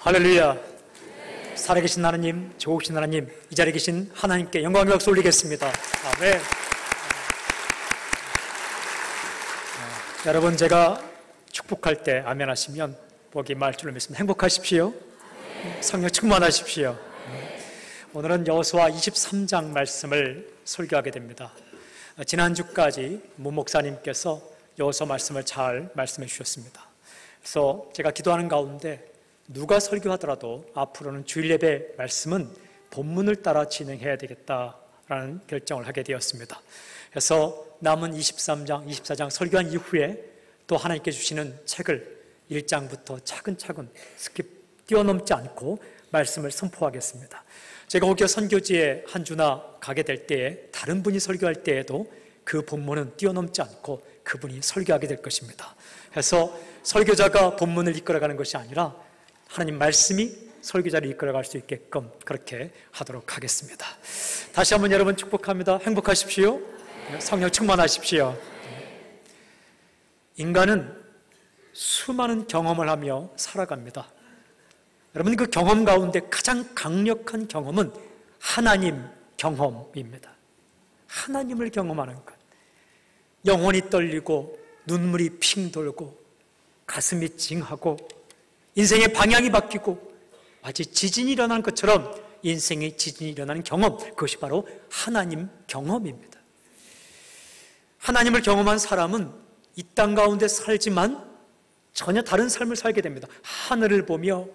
할렐루야. 살아계신 하나님, 좋으신 하나님, 이 자리에 계신 하나님께 영광의 박수 올리겠습니다. 아멘. 여러분, 제가 축복할 때 아멘 하시면 복이 말줄로 믿습니다. 행복하십시오. 성령 충만하십시오. 오늘은 여호수아 23장 말씀을 설교하게 됩니다. 지난주까지 문 목사님께서 여호수아 말씀을 잘 말씀해 주셨습니다. 그래서 제가 기도하는 가운데 누가 설교하더라도 앞으로는 주일 예배 말씀은 본문을 따라 진행해야 되겠다라는 결정을 하게 되었습니다. 그래서 남은 23장, 24장 설교한 이후에 또 하나님께 주시는 책을 1장부터 차근차근 스킵 뛰어넘지 않고 말씀을 선포하겠습니다. 제가 혹여 선교지에 한 주나 가게 될 때에 다른 분이 설교할 때에도 그 본문은 뛰어넘지 않고 그분이 설교하게 될 것입니다. 그래서 설교자가 본문을 이끌어가는 것이 아니라 하나님 말씀이 설교자를 이끌어갈 수 있게끔 그렇게 하도록 하겠습니다. 다시 한번 여러분 축복합니다. 행복하십시오. 성령 충만하십시오. 인간은 수많은 경험을 하며 살아갑니다. 여러분, 그 경험 가운데 가장 강력한 경험은 하나님 경험입니다. 하나님을 경험하는 것. 영혼이 떨리고 눈물이 핑 돌고 가슴이 찡하고 인생의 방향이 바뀌고 마치 지진이 일어나는 것처럼 인생의 지진이 일어나는 경험, 그것이 바로 하나님 경험입니다. 하나님을 경험한 사람은 이 땅 가운데 살지만 전혀 다른 삶을 살게 됩니다. 하늘을 보며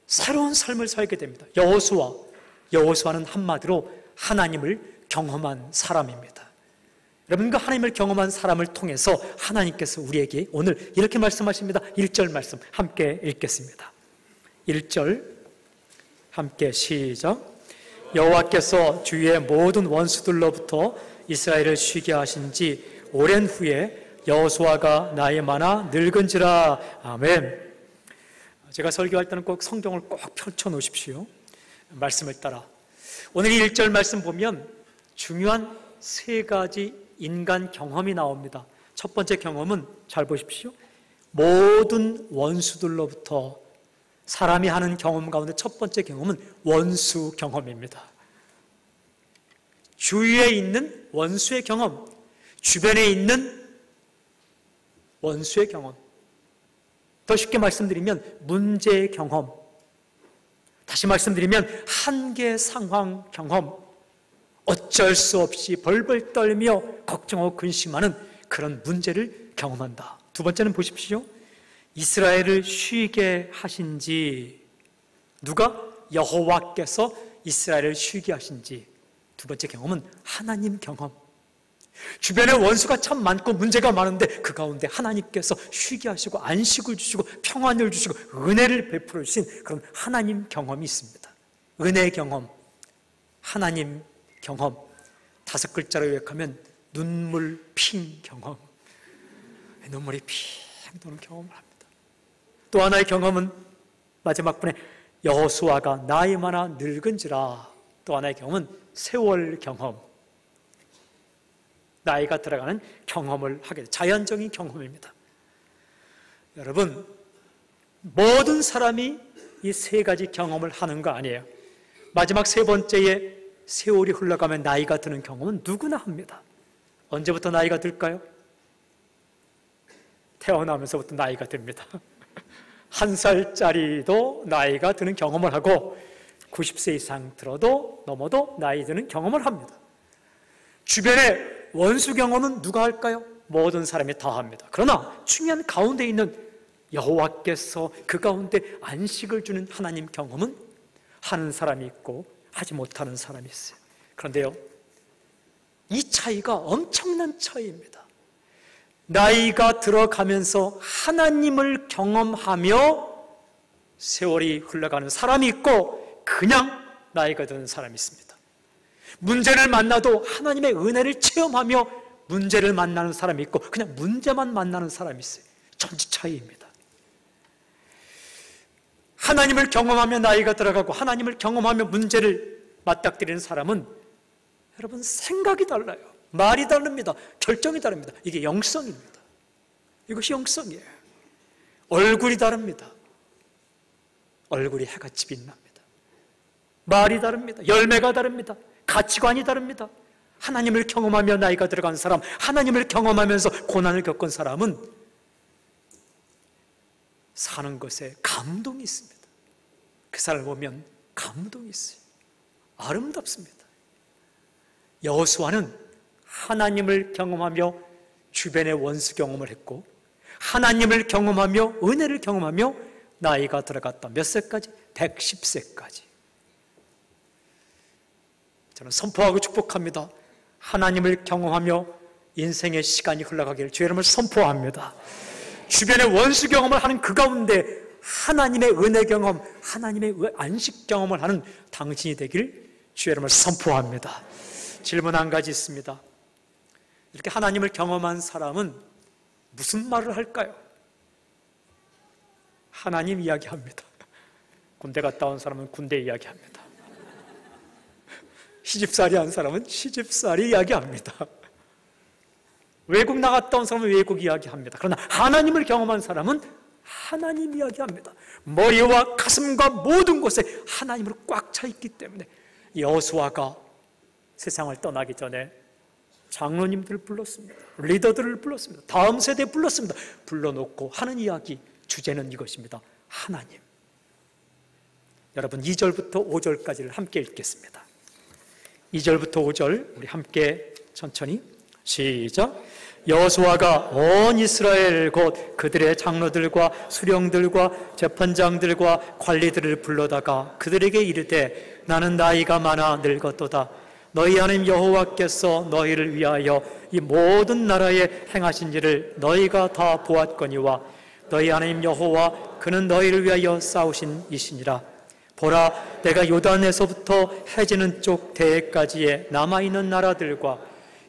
새로운 삶을 살게 됩니다. 여호수아는 한마디로 하나님을 경험한 사람입니다. 여러분, 그 하나님을 경험한 사람을 통해서 하나님께서 우리에게 오늘 이렇게 말씀하십니다. 1절 말씀 함께 읽겠습니다. 1절 함께 시작. 여호와께서 주위의 모든 원수들로부터 이스라엘을 쉬게 하신 지 오랜 후에 여호수아가 나이 많아 늙은지라. 아멘. 제가 설교할 때는 꼭 성경을 꼭 펼쳐 놓으십시오. 말씀을 따라. 오늘 이 1절 말씀 보면 중요한 세 가지 인간 경험이 나옵니다. 첫 번째 경험은 잘 보십시오. 모든 원수들로부터 사람이 하는 경험 가운데 첫 번째 경험은 원수 경험입니다. 주위에 있는 원수의 경험, 주변에 있는 원수의 경험, 더 쉽게 말씀드리면 문제의 경험, 다시 말씀드리면 한계 상황 경험, 어쩔 수 없이 벌벌 떨며 걱정하고 근심하는 그런 문제를 경험한다. 두 번째는 보십시오. 이스라엘을 쉬게 하신지, 누가? 여호와께서 이스라엘을 쉬게 하신지. 두 번째 경험은 하나님 경험. 주변에 원수가 참 많고 문제가 많은데 그 가운데 하나님께서 쉬게 하시고 안식을 주시고 평안을 주시고 은혜를 베풀어 주신 그런 하나님 경험이 있습니다. 은혜 경험, 하나님 경험, 다섯 글자로 요약하면 눈물 핑 경험. 눈물이 핑 도는 경험을 합니다. 또 하나의 경험은 마지막 분에 여호수아가 나이 많아 늙은지라. 또 하나의 경험은 세월 경험. 나이가 들어가는 경험을 하게 돼요. 자연적인 경험입니다. 여러분, 모든 사람이 이 세 가지 경험을 하는 거 아니에요. 마지막 세 번째에 세월이 흘러가면 나이가 드는 경험은 누구나 합니다. 언제부터 나이가 들까요? 태어나면서부터 나이가 듭니다. 1살짜리도 나이가 드는 경험을 하고 90세 이상 들어도 넘어도 나이 드는 경험을 합니다. 주변에 원수 경험은 누가 할까요? 모든 사람이 다 합니다. 그러나 중요한 가운데 있는 여호와께서 그 가운데 안식을 주는 하나님 경험은 하는 사람이 있고 하지 못하는 사람이 있어요. 그런데요, 이 차이가 엄청난 차이입니다. 나이가 들어가면서 하나님을 경험하며 세월이 흘러가는 사람이 있고 그냥 나이가 드는 사람이 있습니다. 문제를 만나도 하나님의 은혜를 체험하며 문제를 만나는 사람이 있고 그냥 문제만 만나는 사람이 있어요. 천지 차이입니다. 하나님을 경험하며 나이가 들어가고 하나님을 경험하며 문제를 맞닥뜨리는 사람은 여러분 생각이 달라요. 말이 다릅니다. 결정이 다릅니다. 이게 영성입니다. 이것이 영성이에요. 얼굴이 다릅니다. 얼굴이 해같이 빛납니다. 말이 다릅니다. 열매가 다릅니다. 가치관이 다릅니다. 하나님을 경험하며 나이가 들어간 사람, 하나님을 경험하면서 고난을 겪은 사람은 사는 것에 감동이 있습니다. 그 사람을 보면 감동이 있어요. 아름답습니다. 여호수아는 하나님을 경험하며 주변의 원수 경험을 했고, 하나님을 경험하며 은혜를 경험하며 나이가 들어갔다. 몇 세까지? 110세까지. 저는 선포하고 축복합니다. 하나님을 경험하며 인생의 시간이 흘러가기를 주의 이름을 선포합니다. 주변의 원수 경험을 하는 그 가운데 하나님의 은혜 경험, 하나님의 안식 경험을 하는 당신이 되길 주의 이름을 선포합니다. 질문 한 가지 있습니다. 이렇게 하나님을 경험한 사람은 무슨 말을 할까요? 하나님 이야기합니다. 군대 갔다 온 사람은 군대 이야기합니다. 시집살이 한 사람은 시집살이 이야기합니다. 외국 나갔다 온 사람은 외국 이야기합니다. 그러나 하나님을 경험한 사람은 하나님 이야기합니다. 머리와 가슴과 모든 곳에 하나님으로 꽉 차 있기 때문에 여호수아가 세상을 떠나기 전에 장로님들을 불렀습니다. 리더들을 불렀습니다. 다음 세대에 불렀습니다. 불러놓고 하는 이야기, 주제는 이것입니다. 하나님. 여러분 2절부터 5절까지를 함께 읽겠습니다. 2절부터 5절 우리 함께 천천히 시작. 여호수아가 온 이스라엘 곧 그들의 장로들과 수령들과 재판장들과 관리들을 불러다가 그들에게 이르되 나는 나이가 많아 늙었도다. 너희 하나님 여호와께서 너희를 위하여 이 모든 나라에 행하신 일을 너희가 다 보았거니와 너희 하나님 여호와 그는 너희를 위하여 싸우신 이시니라. 보라, 내가 요단에서부터 해지는 쪽 대해까지의 남아있는 나라들과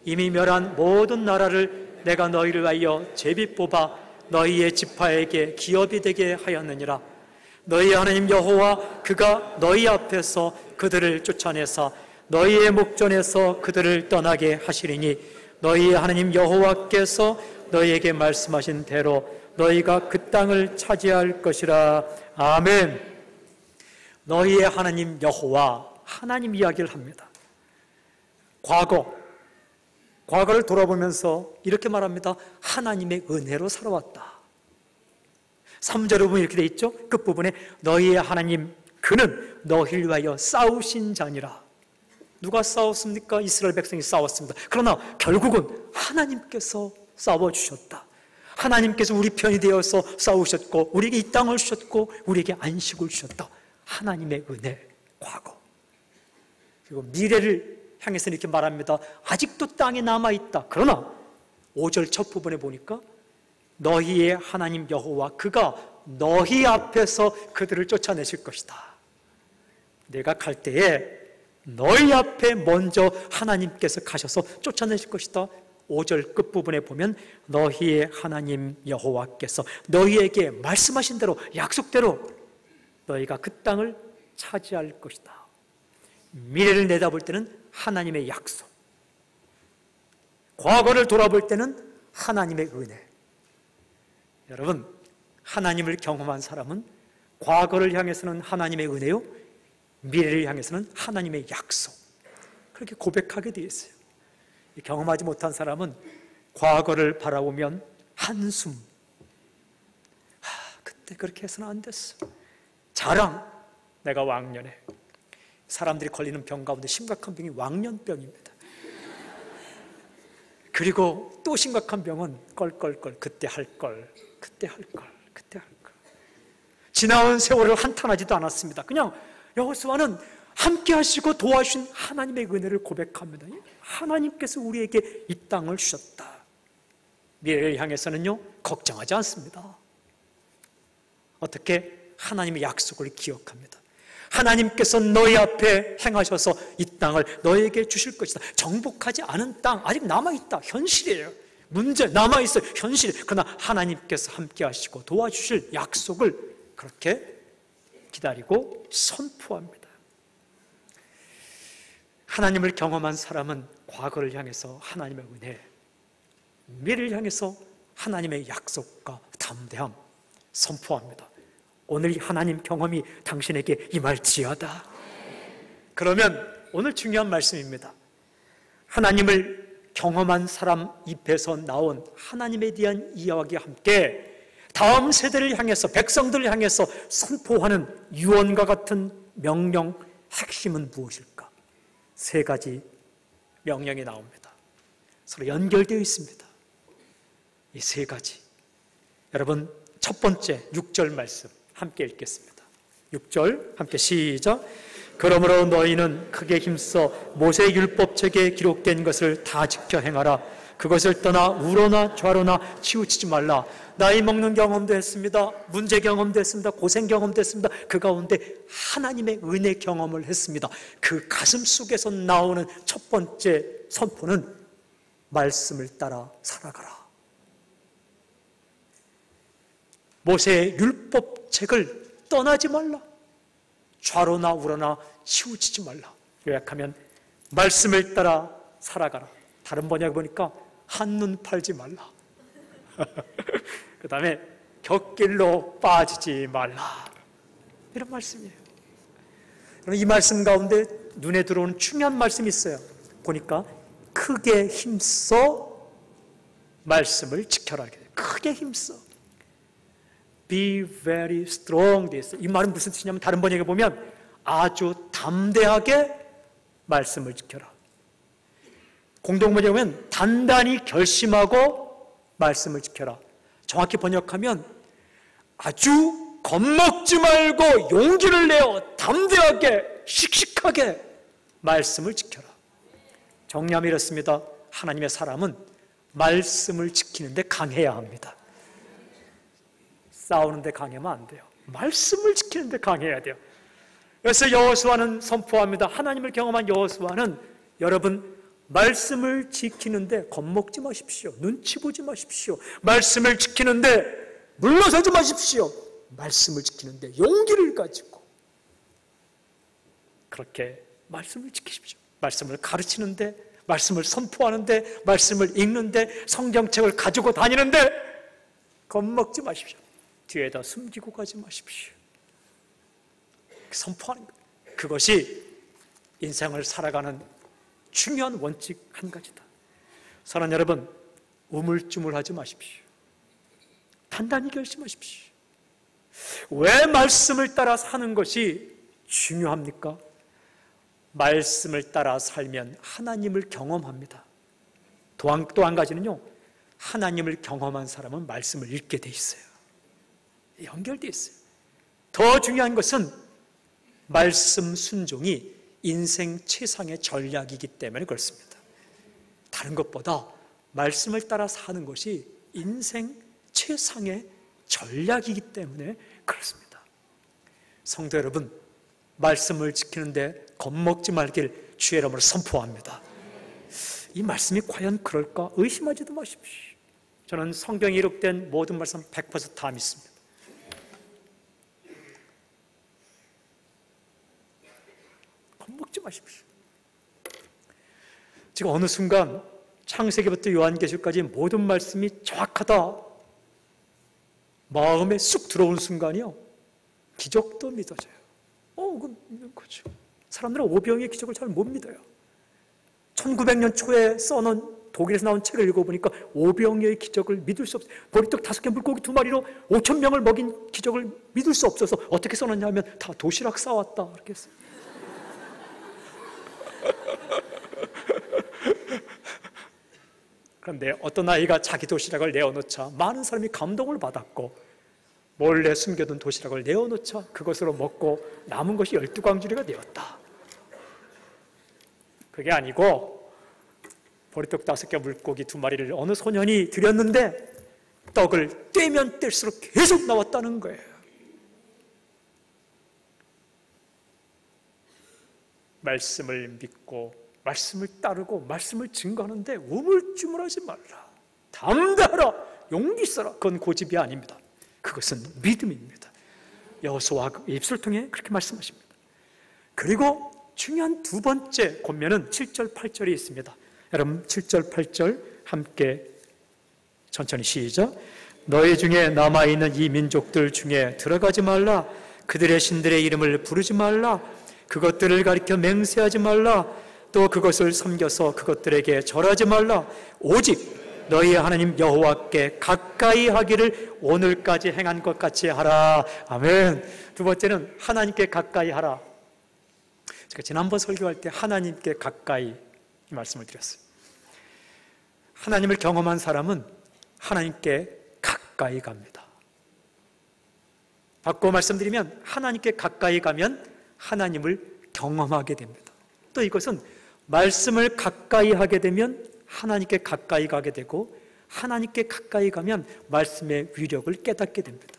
이미 멸한 모든 나라를 내가 너희를 위하여 제비 뽑아 너희의 지파에게 기업이 되게 하였느니라. 너희 하나님 여호와 그가 너희 앞에서 그들을 쫓아내사 너희의 목전에서 그들을 떠나게 하시리니 너희 하나님 여호와께서 너희에게 말씀하신 대로 너희가 그 땅을 차지할 것이라. 아멘. 너희의 하나님 여호와, 하나님 이야기를 합니다. 과거를 돌아보면서 이렇게 말합니다. 하나님의 은혜로 살아왔다. 3절에 보면 이렇게 돼 있죠. 끝부분에 너희의 하나님 그는 너희를 위하여 싸우신 자니라. 누가 싸웠습니까? 이스라엘 백성이 싸웠습니다. 그러나 결국은 하나님께서 싸워주셨다. 하나님께서 우리 편이 되어서 싸우셨고 우리에게 이 땅을 주셨고 우리에게 안식을 주셨다. 하나님의 은혜, 과거. 그리고 미래를 향해서 이렇게 말합니다. 아직도 땅에 남아있다. 그러나 5절 첫 부분에 보니까 너희의 하나님 여호와 그가 너희 앞에서 그들을 쫓아내실 것이다. 내가 갈 때에 너희 앞에 먼저 하나님께서 가셔서 쫓아내실 것이다. 5절 끝부분에 보면 너희의 하나님 여호와께서 너희에게 말씀하신 대로 약속대로 너희가 그 땅을 차지할 것이다. 미래를 내다볼 때는 하나님의 약속, 과거를 돌아볼 때는 하나님의 은혜. 여러분, 하나님을 경험한 사람은 과거를 향해서는 하나님의 은혜요, 미래를 향해서는 하나님의 약속, 그렇게 고백하게 되어 있어요. 경험하지 못한 사람은 과거를 바라보면 한숨, 그때 그렇게 해서는 안 됐어. 자랑, 내가 왕년에. 사람들이 걸리는 병 가운데 심각한 병이 왕년병입니다. 그리고 또 심각한 병은 껄껄껄, 그때 할 걸, 그때 할 걸, 그때 할 걸. 지나온 세월을 한탄하지도 않았습니다. 그냥 여호수아는 함께 하시고 도와주신 하나님의 은혜를 고백합니다. 하나님께서 우리에게 이 땅을 주셨다. 미래를 향해서는요, 걱정하지 않습니다. 어떻게? 하나님의 약속을 기억합니다. 하나님께서 너희 앞에 행하셔서 이 땅을 너희에게 주실 것이다. 정복하지 않은 땅 아직 남아있다. 현실이에요. 문제 남아있어요. 현실. 그러나 하나님께서 함께 하시고 도와주실 약속을 그렇게 기다리고 선포합니다. 하나님을 경험한 사람은 과거를 향해서 하나님의 은혜, 미래를 향해서 하나님의 약속과 담대함 선포합니다. 오늘 이 하나님 경험이 당신에게 임할지어다. 그러면 오늘 중요한 말씀입니다. 하나님을 경험한 사람 입에서 나온 하나님에 대한 이야기와 함께 다음 세대를 향해서, 백성들을 향해서 선포하는 유언과 같은 명령, 핵심은 무엇일까? 세 가지 명령이 나옵니다. 서로 연결되어 있습니다. 이 세 가지. 여러분, 첫 번째 6절 말씀 함께 읽겠습니다. 6절 함께 시작. 그러므로 너희는 크게 힘써 모세의 율법책에 기록된 것을 다 지켜 행하라. 그것을 떠나 우로나 좌로나 치우치지 말라. 나이 먹는 경험도 했습니다. 문제 경험도 했습니다. 고생 경험도 했습니다. 그 가운데 하나님의 은혜 경험을 했습니다. 그 가슴 속에서 나오는 첫 번째 선포는 말씀을 따라 살아가라. 모세의 율법책을 떠나지 말라. 좌로나 우로나 치우치지 말라. 요약하면 말씀을 따라 살아가라. 다른 번역에 보니까 한눈 팔지 말라. 그 다음에 곁길로 빠지지 말라. 이런 말씀이에요. 이 말씀 가운데 눈에 들어오는 중요한 말씀이 있어요. 보니까 크게 힘써 말씀을 지켜라. 크게 힘써. Be very strong. 이 말은 무슨 뜻이냐면 다른 번역에 보면 아주 담대하게 말씀을 지켜라. 공동번역에 보면 단단히 결심하고 말씀을 지켜라. 정확히 번역하면 아주 겁먹지 말고 용기를 내어 담대하게 씩씩하게 말씀을 지켜라. 정리하면 이렇습니다. 하나님의 사람은 말씀을 지키는데 강해야 합니다. 싸우는데 강하면 안 돼요. 말씀을 지키는데 강해야 돼요. 그래서 여호수아는 선포합니다. 하나님을 경험한 여호수아는 여러분 말씀을 지키는데 겁먹지 마십시오. 눈치 보지 마십시오. 말씀을 지키는데 물러서지 마십시오. 말씀을 지키는데 용기를 가지고 그렇게 말씀을 지키십시오. 말씀을 가르치는데, 말씀을 선포하는데, 말씀을 읽는데, 성경책을 가지고 다니는데 겁먹지 마십시오. 뒤에다 숨기고 가지 마십시오. 선포하는 것, 그것이 인생을 살아가는 중요한 원칙 한 가지다. 사랑하는 여러분, 우물쭈물하지 마십시오. 단단히 결심하십시오. 왜 말씀을 따라 사는 것이 중요합니까? 말씀을 따라 살면 하나님을 경험합니다. 또 한 가지는요, 하나님을 경험한 사람은 말씀을 읽게 돼 있어요. 연결돼 있어요. 더 중요한 것은 말씀 순종이 인생 최상의 전략이기 때문에 그렇습니다. 다른 것보다 말씀을 따라 사는 것이 인생 최상의 전략이기 때문에 그렇습니다. 성도 여러분, 말씀을 지키는데 겁먹지 말길 주의 이름으로 선포합니다. 이 말씀이 과연 그럴까 의심하지도 마십시오. 저는 성경에 기록된 모든 말씀 100% 다 믿습니다. 겁먹지 마십시오. 지금 어느 순간 창세기부터 요한계시까지 모든 말씀이 정확하다 마음에 쑥 들어오는 순간이요, 기적도 믿어져요. 그건 믿는 거죠. 사람들은 오병이의 기적을 잘 못 믿어요. 1900년 초에 써놓은 독일에서 나온 책을 읽어보니까 오병이의 기적을 믿을 수 없어요. 보리떡 5개 물고기 2마리로 5,000명을 먹인 기적을 믿을 수 없어서 어떻게 써놨냐면 다 도시락 싸왔다 이렇게 했어요. 그런데 어떤 아이가 자기 도시락을 내어놓자 많은 사람이 감동을 받았고, 몰래 숨겨둔 도시락을 내어놓자 그것으로 먹고 남은 것이 12광주리가 되었다. 그게 아니고 보리떡 5개 물고기 2마리를 어느 소년이 드렸는데 떡을 떼면 뗄수록 계속 나왔다는 거예요. 말씀을 믿고 말씀을 따르고 말씀을 증거하는데 우물쭈물하지 말라. 담대하라. 용기 있어라. 그건 고집이 아닙니다. 그것은 믿음입니다. 여호수아 입술을 통해 그렇게 말씀하십니다. 그리고 중요한 두 번째 권면은 7절 8절이 있습니다. 여러분 7절 8절 함께 천천히 시작. 너희 중에 남아있는 이 민족들 중에 들어가지 말라. 그들의 신들의 이름을 부르지 말라. 그것들을 가리켜 맹세하지 말라. 또 그것을 섬겨서 그것들에게 절하지 말라. 오직 너희 하나님 여호와께 가까이 하기를 오늘까지 행한 것 같이 하라. 아멘. 두 번째는 하나님께 가까이 하라. 제가 지난번 설교할 때 하나님께 가까이 이 말씀을 드렸어요. 하나님을 경험한 사람은 하나님께 가까이 갑니다. 바꿔 말씀드리면 하나님께 가까이 가면 하나님을 경험하게 됩니다. 또 이것은 말씀을 가까이 하게 되면 하나님께 가까이 가게 되고, 하나님께 가까이 가면 말씀의 위력을 깨닫게 됩니다.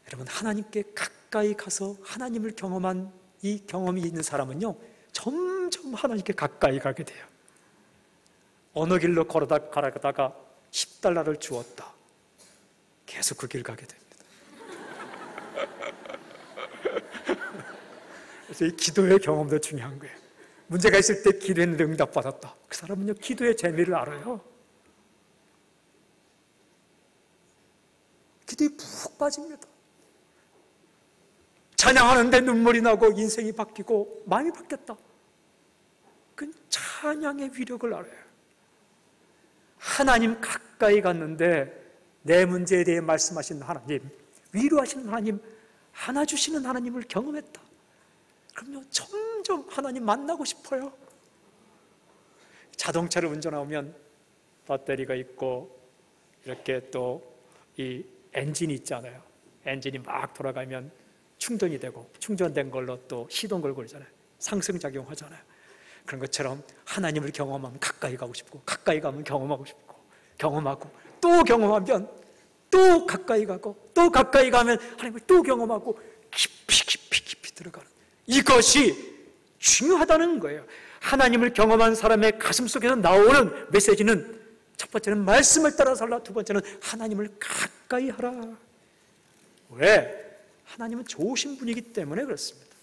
여러분, 하나님께 가까이 가서 하나님을 경험한 이 경험이 있는 사람은요, 점점 하나님께 가까이 가게 돼요. 어느 길로 걸어가다가 10달러를 주었다. 계속 그 길 가게 됩니다. 그래서 이 기도의 경험도 중요한 거예요. 문제가 있을 때 기도했는데 응답받았다. 그 사람은요, 기도의 재미를 알아요. 기도에 푹 빠집니다. 찬양하는데 눈물이 나고 인생이 바뀌고 마음이 바뀌었다. 그건 찬양의 위력을 알아요. 하나님 가까이 갔는데 내 문제에 대해 말씀하시는 하나님, 위로하시는 하나님, 안아주시는 하나님을 경험했다. 그럼요, 점점 하나님 만나고 싶어요. 자동차를 운전하면 배터리가 있고 이렇게 또 이 엔진이 있잖아요. 엔진이 막 돌아가면 충전이 되고, 충전된 걸로 또 시동 걸고 그러잖아요. 상승작용 하잖아요. 그런 것처럼 하나님을 경험하면 가까이 가고 싶고, 가까이 가면 경험하고 싶고, 경험하고 또 경험하면 또 가까이 가고, 또 가까이 가면 하나님을 또 경험하고, 깊이 들어가는, 이것이 중요하다는 거예요. 하나님을 경험한 사람의 가슴 속에서 나오는 메시지는, 첫 번째는 말씀을 따라 살라, 두 번째는 하나님을 가까이 하라. 왜? 하나님은 좋으신 분이기 때문에 그렇습니다.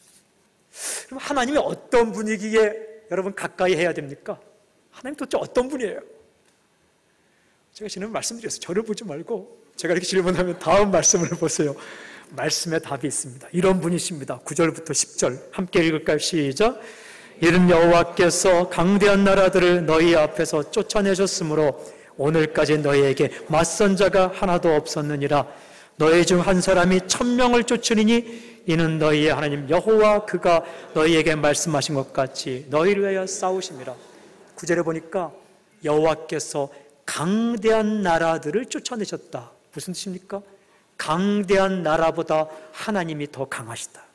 그럼 하나님이 어떤 분위기에 여러분 가까이 해야 됩니까? 하나님 도대체 어떤 분이에요? 제가 지난번 말씀드렸어요. 저를 보지 말고 제가 이렇게 질문하면 다음 말씀을 보세요. 말씀에 답이 있습니다. 이런 분이십니다. 9절부터 10절 함께 읽을까요? 시작. 이는 여호와께서 강대한 나라들을 너희 앞에서 쫓아내셨으므로 오늘까지 너희에게 맞선 자가 하나도 없었느니라. 너희 중 한 사람이 1000명을 쫓으리니 이는 너희의 하나님 여호와 그가 너희에게 말씀하신 것 같이 너희를 위하여 싸우심이라. 9절에 보니까 여호와께서 강대한 나라들을 쫓아내셨다. 무슨 뜻입니까? 강대한 나라보다 하나님이 더 강하시다.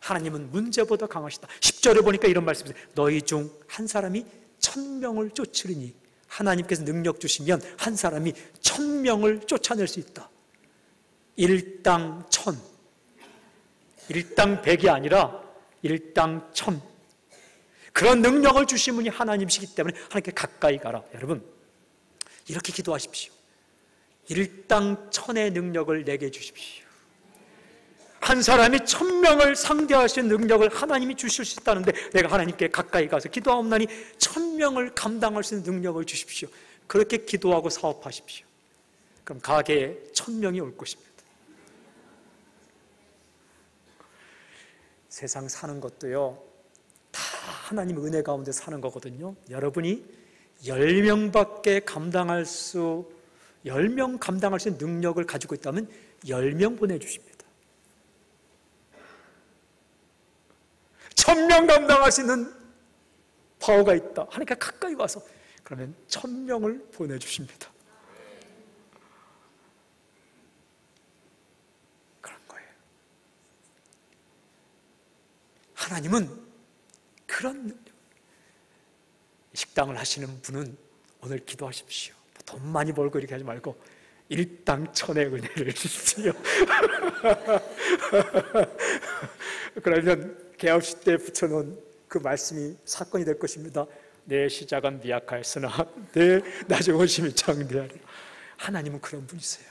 하나님은 문제보다 강하시다. 10절에 보니까 이런 말씀이세요. 너희 중 한 사람이 1000명을 쫓으리니, 하나님께서 능력 주시면 한 사람이 1000명을 쫓아낼 수 있다. 일당 1000, 일당 100이 아니라 일당 1000. 그런 능력을 주신 분이 하나님이시기 때문에 하나님께 가까이 가라. 여러분, 이렇게 기도하십시오. 일당 1000의 능력을 내게 주십시오. 한 사람이 1000명을 상대할 수 있는 능력을 하나님이 주실 수 있다는데 내가 하나님께 가까이 가서 기도하옵나니 1000명을 감당할 수 있는 능력을 주십시오. 그렇게 기도하고 사업하십시오. 그럼 가게에 1000명이 올 것입니다. 세상 사는 것도요, 다 하나님 은혜 가운데 사는 거거든요. 여러분이 10명밖에 10명 감당할 수 있는 능력을 가지고 있다면 10명 보내주십니다. 1000명 감당할 수 있는 파워가 있다. 하니까 가까이 와서 그러면 1000명을 보내주십니다. 그런 거예요. 하나님은 그런 능력. 식당을 하시는 분은 오늘 기도하십시오. 돈 많이 벌고 이렇게 하지 말고 일당 1000의 은혜를 주십시오. 그러면 개업식 때 붙여놓은 그 말씀이 사건이 될 것입니다. 내 시작은 미약하였으나 내 나중은 심히 장대하리라. 하나님은 그런 분이세요.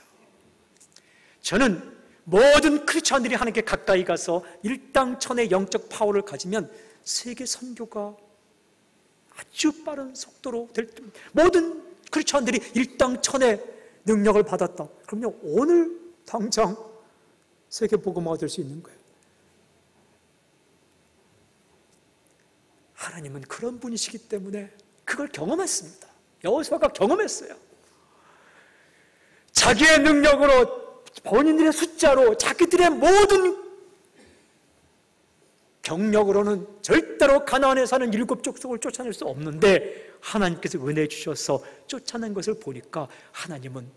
저는 모든 크리스천들이 하나님께 가까이 가서 일당 1000의 영적 파워를 가지면 세계 선교가 아주 빠른 속도로 될, 모든 크리스천들이 일당천의 능력을 받았다. 그럼요, 오늘 당장 세계복음화가 될 수 있는 거예요. 하나님은 그런 분이시기 때문에 그걸 경험했습니다. 여호수아가 경험했어요. 자기의 능력으로, 본인들의 숫자로, 자기들의 모든 경력으로는 절대로 가나안에 사는 7 족속을 쫓아낼 수 없는데 하나님께서 은혜 주셔서 쫓아낸 것을 보니까 하나님은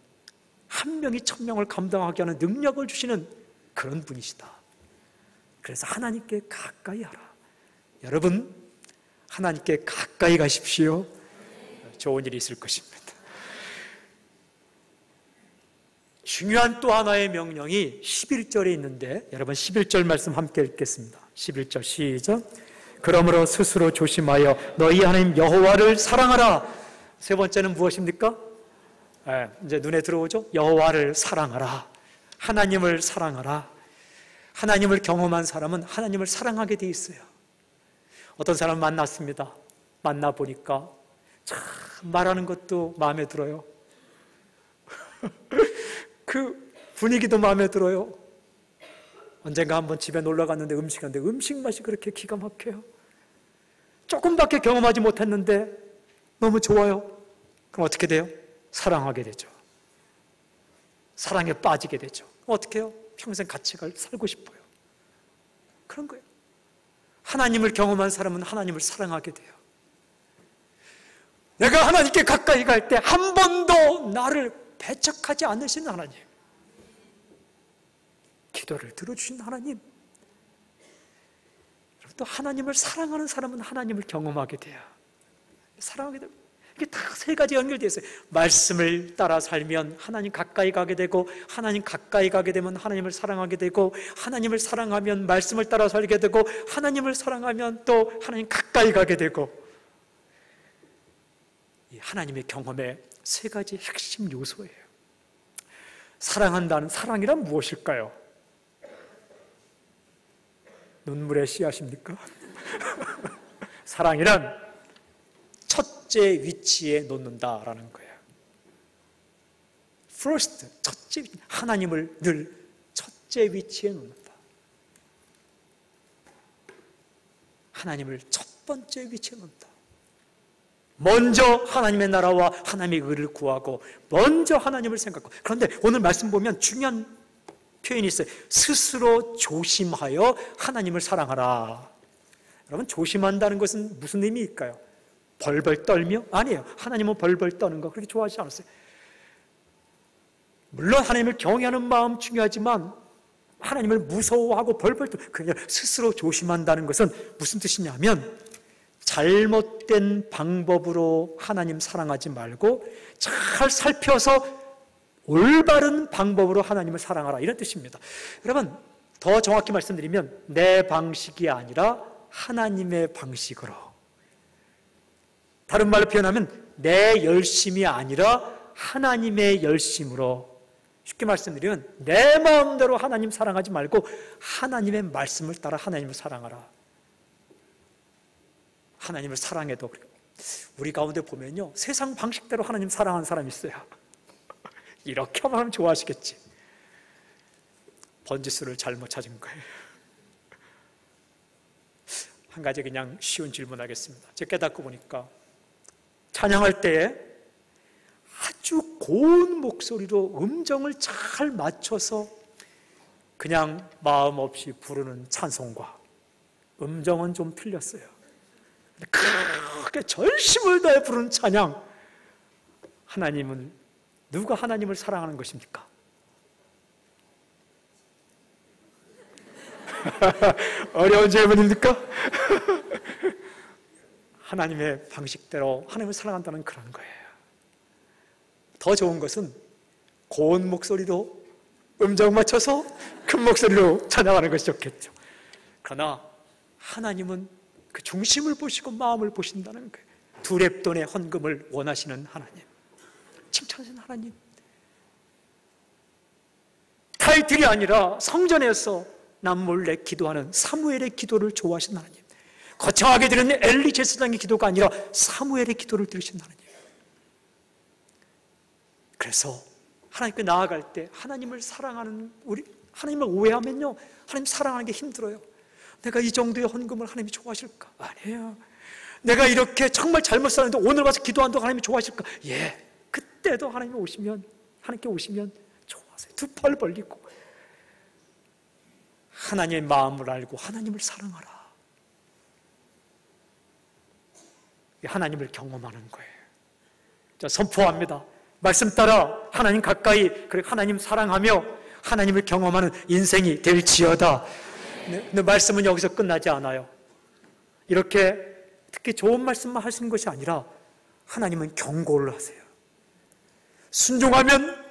한 명이 1000명을 감당하게 하는 능력을 주시는 그런 분이시다. 그래서 하나님께 가까이 하라. 여러분, 하나님께 가까이 가십시오. 좋은 일이 있을 것입니다. 중요한 또 하나의 명령이 11절에 있는데, 여러분 11절 말씀 함께 읽겠습니다. 11절 시작. 그러므로 스스로 조심하여 너희 하나님 여호와를 사랑하라. 세 번째는 무엇입니까? 이제 눈에 들어오죠? 여호와를 사랑하라. 하나님을 사랑하라. 하나님을 경험한 사람은 하나님을 사랑하게 돼 있어요. 어떤 사람 만났습니다. 만나보니까 참 말하는 것도 마음에 들어요. 그 분위기도 마음에 들어요. 언젠가 한번 집에 놀러 갔는데 음식하는데 음식 맛이 그렇게 기가 막혀요. 조금밖에 경험하지 못했는데 너무 좋아요. 그럼 어떻게 돼요? 사랑하게 되죠. 사랑에 빠지게 되죠. 어떻게 해요? 평생 같이 살고 싶어요. 그런 거예요. 하나님을 경험한 사람은 하나님을 사랑하게 돼요. 내가 하나님께 가까이 갈 때 한 번도 나를 배척하지 않으신 하나님, 기도를 들어주신 하나님, 또 하나님을 사랑하는 사람은 하나님을 경험하게 돼요. 사랑하게 돼요. 이게 다 세 가지 연결되어 있어요. 말씀을 따라 살면 하나님 가까이 가게 되고, 하나님 가까이 가게 되면 하나님을 사랑하게 되고, 하나님을 사랑하면 말씀을 따라 살게 되고, 하나님을 사랑하면 또 하나님 가까이 가게 되고, 이 하나님의 경험의 세 가지 핵심 요소예요. 사랑한다는, 사랑이란 무엇일까요? 눈물의 씨앗입니까? 사랑이란 첫째 위치에 놓는다라는 거예요. First, 첫째, 하나님을 늘 첫째 위치에 놓는다. 하나님을 첫 번째 위치에 놓는다. 먼저 하나님의 나라와 하나님의 의를 구하고 먼저 하나님을 생각하고. 그런데 오늘 말씀 보면 중요한 표현이 있어요. 스스로 조심하여 하나님을 사랑하라. 여러분, 조심한다는 것은 무슨 의미일까요? 벌벌 떨며? 아니에요. 하나님은 벌벌 떠는 거 그렇게 좋아하지 않았어요. 물론 하나님을 경외하는 마음 중요하지만 하나님을 무서워하고 벌벌 떠, 그냥 스스로 조심한다는 것은 무슨 뜻이냐면 잘못된 방법으로 하나님 사랑하지 말고 잘 살펴서 올바른 방법으로 하나님을 사랑하라, 이런 뜻입니다. 여러분, 더 정확히 말씀드리면 내 방식이 아니라 하나님의 방식으로, 다른 말로 표현하면 내 열심이 아니라 하나님의 열심으로, 쉽게 말씀드리면 내 마음대로 하나님 사랑하지 말고 하나님의 말씀을 따라 하나님을 사랑하라. 하나님을 사랑해도 우리 가운데 보면요, 세상 방식대로 하나님 사랑하는 사람이 있어요. 이렇게 하면 좋아하시겠지. 번지수를 잘못 찾은 거예요. 한 가지 그냥 쉬운 질문하겠습니다. 제가 깨닫고 보니까 찬양할 때에 아주 고운 목소리로 음정을 잘 맞춰서 그냥 마음 없이 부르는 찬송과 음정은 좀 틀렸어요. 그렇게 전심을 다해 부르는 찬양, 하나님은, 누가 하나님을 사랑하는 것입니까? 어려운 질문입니까? 하나님의 방식대로 하나님을 사랑한다는 그런 거예요. 더 좋은 것은 고운 목소리로 음정 맞춰서 큰 목소리로 찬양하는 것이 좋겠죠. 그러나 하나님은 그 중심을 보시고 마음을 보신다는 거예요. 두 렙돈의 헌금을 원하시는 하나님, 칭찬하시는 하나님, 타이틀이 아니라 성전에서 남몰래 기도하는 사무엘의 기도를 좋아하시는 하나님, 거창하게 드리는 엘리 제사장의 기도가 아니라 사무엘의 기도를 들으신 하나님, 그래서 하나님께 나아갈 때 하나님을 사랑하는 하나님을 오해하면요, 하나님 사랑하는 게 힘들어요. 내가 이 정도의 헌금을 하나님이 좋아하실까? 아니에요. 내가 이렇게 정말 잘못 살았는데 오늘 와서 기도한다고 하나님이 좋아하실까? 예. 그때도 하나님께 오시면 좋아하세요. 두 팔 벌리고 하나님의 마음을 알고 하나님을 사랑하라. 하나님을 경험하는 거예요. 자, 선포합니다. 말씀 따라 하나님 가까이, 그리고 하나님 사랑하며 하나님을 경험하는 인생이 될지어다. 근데 말씀은 여기서 끝나지 않아요. 이렇게 특히 좋은 말씀만 하시는 것이 아니라 하나님은 경고를 하세요. 순종하면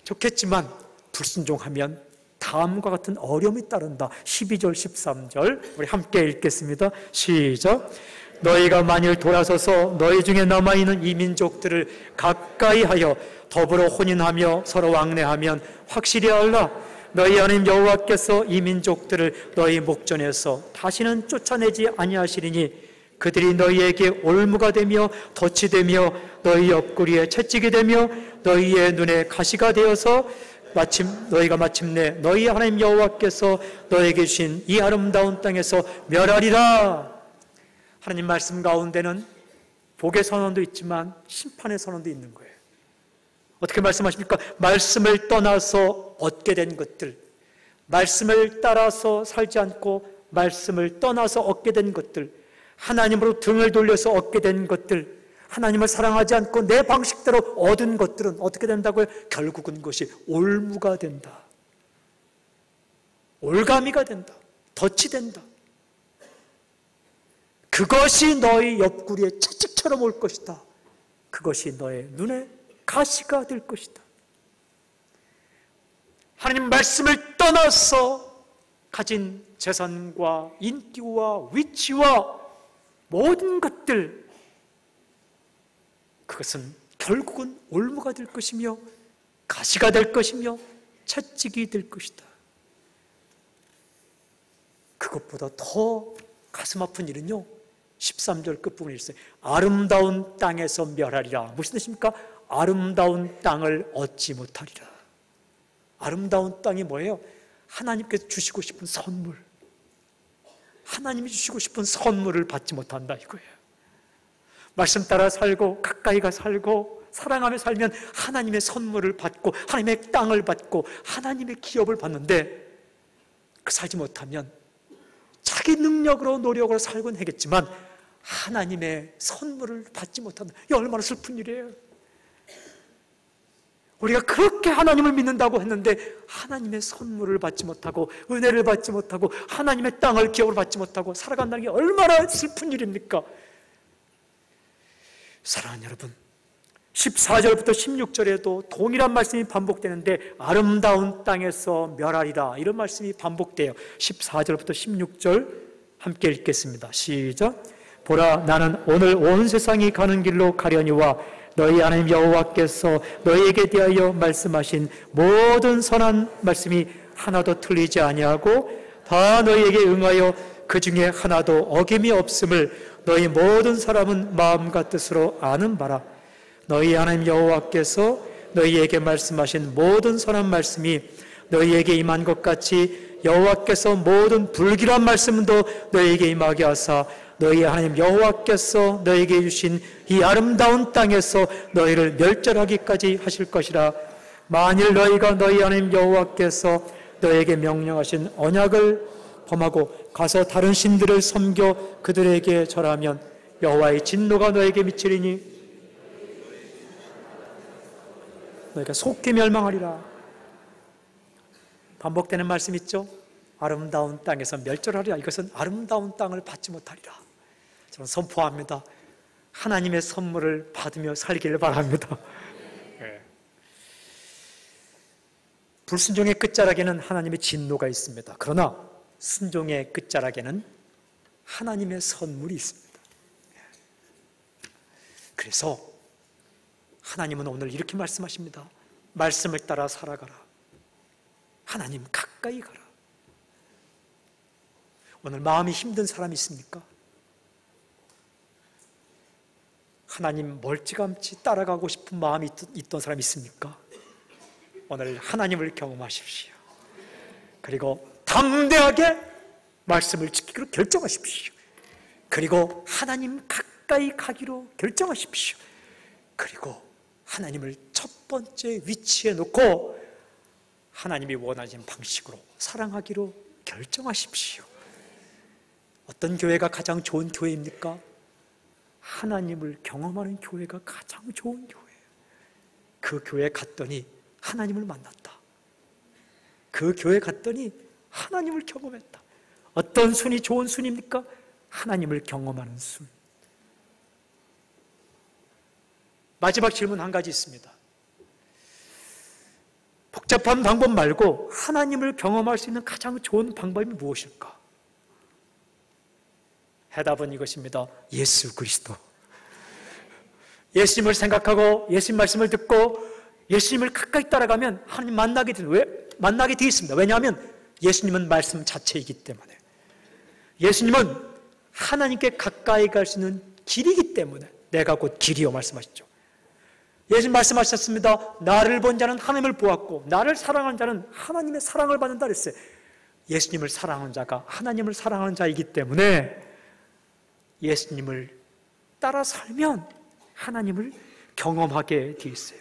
좋겠지만 불순종하면 다음과 같은 어려움이 따른다. 12절 13절 우리 함께 읽겠습니다. 시작. 너희가 만일 돌아서서 너희 중에 남아있는 이 민족들을 가까이 하여 더불어 혼인하며 서로 왕래하면 확실히 알라. 너희 하나님 여호와께서 이 민족들을 너희 목전에서 다시는 쫓아내지 아니하시리니 그들이 너희에게 올무가 되며 덫이 되며 너희 옆구리에 채찍이 되며 너희의 눈에 가시가 되어서 너희가 마침내 너희 하나님 여호와께서 너희에게 주신 이 아름다운 땅에서 멸하리라. 하나님 말씀 가운데는 복의 선언도 있지만 심판의 선언도 있는 거예요. 어떻게 말씀하십니까? 말씀을 떠나서 얻게 된 것들, 말씀을 따라서 살지 않고 말씀을 떠나서 얻게 된 것들, 하나님으로 등을 돌려서 얻게 된 것들, 하나님을 사랑하지 않고 내 방식대로 얻은 것들은 어떻게 된다고요? 결국은 그것이 올무가 된다, 올가미가 된다, 덫이 된다. 그것이 너희 옆구리에 채찍처럼 올 것이다. 그것이 너의 눈에 가시가 될 것이다. 하나님 말씀을 떠나서 가진 재산과 인기와 위치와 모든 것들, 그것은 결국은 올무가 될 것이며 가시가 될 것이며 채찍이 될 것이다. 그것보다 더 가슴 아픈 일은요, 13절 끝부분에 있어요. 아름다운 땅에서 멸하리라. 무슨 뜻입니까? 아름다운 땅을 얻지 못하리라. 아름다운 땅이 뭐예요? 하나님께서 주시고 싶은 선물, 하나님이 주시고 싶은 선물을 받지 못한다 이거예요. 말씀 따라 살고 가까이가 살고 사랑하며 살면 하나님의 선물을 받고 하나님의 땅을 받고 하나님의 기업을 받는데, 그 살지 못하면 자기 능력으로 노력으로 살곤 하겠지만 하나님의 선물을 받지 못한다. 이 얼마나 슬픈 일이에요. 우리가 그렇게 하나님을 믿는다고 했는데 하나님의 선물을 받지 못하고 은혜를 받지 못하고 하나님의 땅을 기업으로 받지 못하고 살아간다는 게 얼마나 슬픈 일입니까? 사랑하는 여러분, 14절부터 16절에도 동일한 말씀이 반복되는데 아름다운 땅에서 멸하리라 이런 말씀이 반복돼요. 14절부터 16절 함께 읽겠습니다. 시작. 보라, 나는 오늘 온 세상이 가는 길로 가려니와 너희 하나님 여호와께서 너희에게 대하여 말씀하신 모든 선한 말씀이 하나도 틀리지 아니하고 다 너희에게 응하여 그 중에 하나도 어김이 없음을 너희 모든 사람은 마음과 뜻으로 아는 바라. 너희 하나님 여호와께서 너희에게 말씀하신 모든 선한 말씀이 너희에게 임한 것 같이 여호와께서 모든 불길한 말씀도 너희에게 임하게 하사 너희 하나님 여호와께서 너희에게 주신 이 아름다운 땅에서 너희를 멸절하기까지 하실 것이라. 만일 너희가 너희 하나님 여호와께서 너희에게 명령하신 언약을 범하고 가서 다른 신들을 섬겨 그들에게 절하면 여호와의 진노가 너에게 미치리니 너희가 속히 멸망하리라. 반복되는 말씀 있죠? 아름다운 땅에서 멸절하리라. 이것은 아름다운 땅을 받지 못하리라. 저는 선포합니다. 하나님의 선물을 받으며 살기를 바랍니다. 네. 불순종의 끝자락에는 하나님의 진노가 있습니다. 그러나 순종의 끝자락에는 하나님의 선물이 있습니다. 그래서 하나님은 오늘 이렇게 말씀하십니다. 말씀을 따라 살아가라. 하나님 가까이 가라. 오늘 마음이 힘든 사람이 있습니까? 하나님 멀찌감치 따라가고 싶은 마음이 있던 사람이 있습니까? 오늘 하나님을 경험하십시오. 그리고 담대하게 말씀을 지키기로 결정하십시오. 그리고 하나님 가까이 가기로 결정하십시오. 그리고 하나님을 첫 번째 위치에 놓고 하나님이 원하시는 방식으로 사랑하기로 결정하십시오. 어떤 교회가 가장 좋은 교회입니까? 하나님을 경험하는 교회가 가장 좋은 교회예요. 그 교회 갔더니 하나님을 만났다. 그 교회 갔더니 하나님을 경험했다. 어떤 순이 좋은 순입니까? 하나님을 경험하는 순. 마지막 질문 한 가지 있습니다. 복잡한 방법 말고 하나님을 경험할 수 있는 가장 좋은 방법이 무엇일까? 해답은 이것입니다. 예수 그리스도. 예수님을 생각하고 예수님 말씀을 듣고 예수님을 가까이 따라가면 하나님 만나게 되어 있습니다. 왜냐하면 예수님은 말씀 자체이기 때문에. 예수님은 하나님께 가까이 갈 수 있는 길이기 때문에 내가 곧 길이요 말씀하시죠. 예수님 말씀하셨습니다. 나를 본 자는 하나님을 보았고 나를 사랑하는 자는 하나님의 사랑을 받는다 그랬어요. 예수님을 사랑하는 자가 하나님을 사랑하는 자이기 때문에 예수님을 따라 살면 하나님을 경험하게 되어 있어요.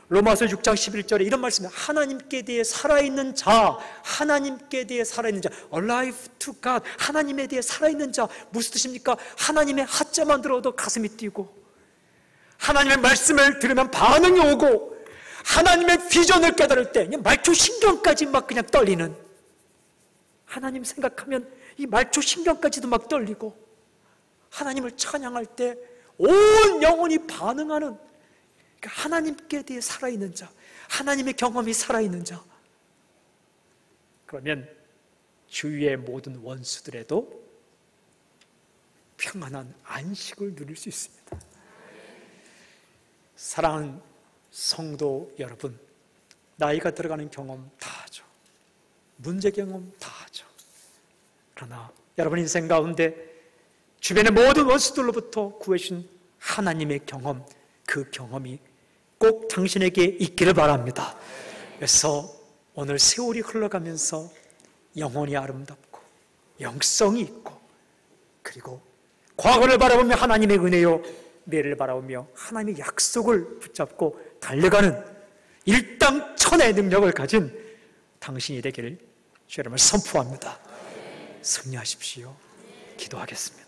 로마서 6장 11절에 이런 말씀입니다. 하나님께 대해 살아있는 자, 하나님께 대해 살아있는 자, alive to God, 하나님에 대해 살아있는 자. 무슨 뜻입니까? 하나님의 하자만 들어도 가슴이 뛰고 하나님의 말씀을 들으면 반응이 오고 하나님의 비전을 깨달을 때 말초 신경까지 막 그냥 떨리는, 하나님 생각하면 이 말초 신경까지도 막 떨리고 하나님을 찬양할 때 온 영혼이 반응하는, 그러니까 하나님께 대해 살아있는 자, 하나님의 경험이 살아있는 자. 그러면 주위의 모든 원수들에도 평안한 안식을 누릴 수 있습니다. 사랑하는 성도 여러분, 나이가 들어가는 경험 다 하죠. 문제 경험 다 하죠. 그러나 여러분 인생 가운데 주변의 모든 원수들로부터 구해주신 하나님의 경험, 그 경험이 꼭 당신에게 있기를 바랍니다. 그래서 오늘 세월이 흘러가면서 영혼이 아름답고 영성이 있고, 그리고 과거를 바라보며 하나님의 은혜요, 미래를 바라보며 하나님의 약속을 붙잡고 달려가는 일당천의 능력을 가진 당신이 되기를 주님을 선포합니다. 승리하십시오. 기도하겠습니다.